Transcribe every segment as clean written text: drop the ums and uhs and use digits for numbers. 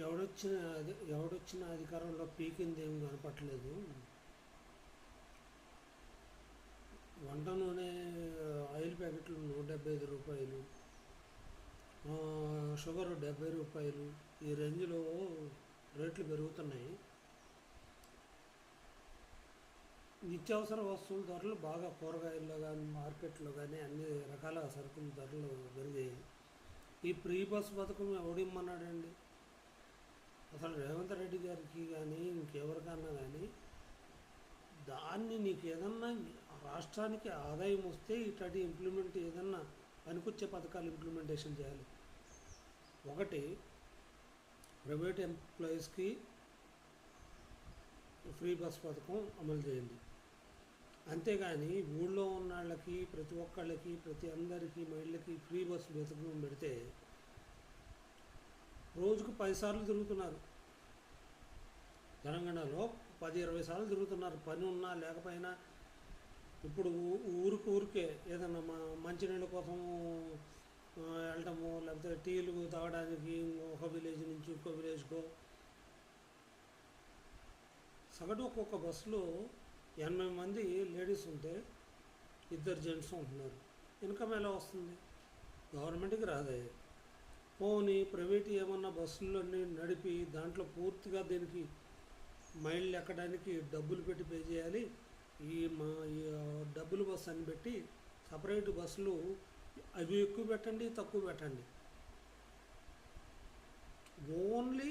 ఎవడొచ్చిన అధికారంలో పీకింది ఏం కనపట్లేదు. వంట నూనె ఆయిల్ ప్యాకెట్లు రూ. 175, షుగర్ రూ. 70, ఈ రేంజ్లో రేట్లు పెరుగుతున్నాయి. నిత్యావసర వస్తువుల ధరలు బాగా కూరగాయల్లో కానీ మార్కెట్లో కానీ అన్ని రకాల సరుకుల ధరలు పెరిగాయి. ఈ ప్రీ బస్ పథకం ఎవడిమ్మన్నాడండి? అసలు రేవంత్ రెడ్డి గారికి కానీ ఇంకెవరికన్నా కానీ దాన్ని నీకు ఏదన్నా రాష్ట్రానికి ఆదాయం వస్తే ఇట్లాంటి ఇంప్లిమెంట్ ఏదన్నా పనికొచ్చే పథకాలు ఇంప్లిమెంటేషన్ చేయాలి. ఒకటి, ప్రైవేట్ ఎంప్లాయీస్కి ఫ్రీ బస్ పథకం అమలు చేయండి. అంతేగాని ఊళ్ళో ఉన్న వాళ్ళకి ప్రతి ఒక్కళ్ళకి ప్రతి అందరికీ మహిళలకి ఫ్రీ బస్సు పథకం పెడితే రోజుకు 10 సార్లు తిరుగుతున్నారు. తెలంగాణలో 10-20 సార్లు తిరుగుతున్నారు, పని ఉన్నా లేకపోయినా. ఇప్పుడు ఊరికే ఏదన్నా మంచినీళ్ళ కోసం వెళ్ళటము, లేకపోతే టీలు తాగడానికి ఒక విలేజ్ నుంచి ఇంకో విలేజ్కో సగటు ఒక్కొక్క బస్సులో 80 మంది లేడీస్ ఉంటే 2 జెంట్స్ ఉంటున్నారు. ఇన్కమ్ ఎలా వస్తుంది? గవర్నమెంట్కి రాదే. పోనీ ప్రైవేట్ ఏమన్నా బస్సులన్నీ నడిపి దాంట్లో పూర్తిగా దీనికి మైళ్ళు ఎక్కడానికి డబ్బులు పెట్టి పే చేయాలి. ఈ డబ్బులు బస్సు అని పెట్టి సపరేట్ బస్సులు అవి ఎక్కువ పెట్టండి, తక్కువ పెట్టండి. ఓన్లీ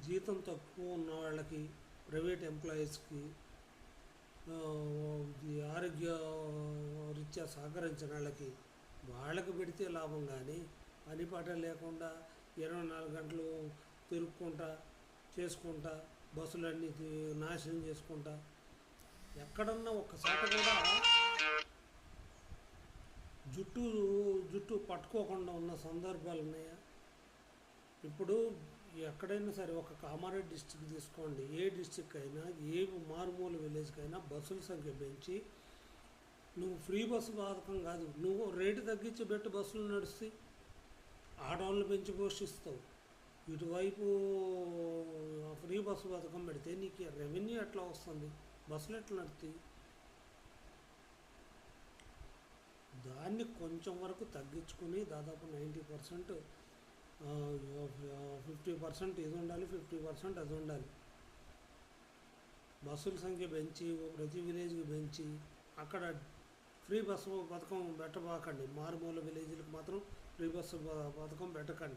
జీతం తక్కువ ఉన్న వాళ్ళకి, ప్రైవేట్ ఎంప్లాయీస్కి, ఆరోగ్య రీత్యా సహకరించిన వాళ్ళకి పెడితే లాభం. కానీ పని పాట లేకుండా 24 గంటలు తిరుక్కుంటా చేసుకుంటా బస్సులన్నీ నాశనం చేసుకుంటా ఎక్కడన్నా ఒక్కసారి కూడా జుట్టు పట్టుకోకుండా ఉన్న సందర్భాలు ఉన్నాయా? ఇప్పుడు ఎక్కడైనా సరే ఒక కామారెడ్డి డిస్టిక్ తీసుకోండి, ఏ డిస్టిక్ అయినా ఏ మారుమూల విలేజ్కి అయినా బస్సుల సంఖ్య పెంచి నువ్వు ఫ్రీ బస్సు పథకం కాదు, నువ్వు రేటు తగ్గించి పెట్టి బస్సులు నడుస్తాయి. ఆడవాళ్ళు పెంచి పోషిస్తావు. ఇటువైపు ఫ్రీ బస్సు పథకం పెడితే నీకు రెవెన్యూ ఎట్లా వస్తుంది? బస్సులు ఎట్లా నడుస్తాయి? దాన్ని కొంచెం వరకు తగ్గించుకుని దాదాపు 90%, 50% ఇది ఉండాలి, 50% అది ఉండాలి. బస్సుల సంఖ్య పెంచి ప్రతి విలేజ్కి పెంచి అక్కడ ఫ్రీ బస్సు పథకం పెట్టబాకండి. మారుమూల విలేజ్లకు మాత్రం ఫ్రీ బస్సు పథకం పెట్టకండి.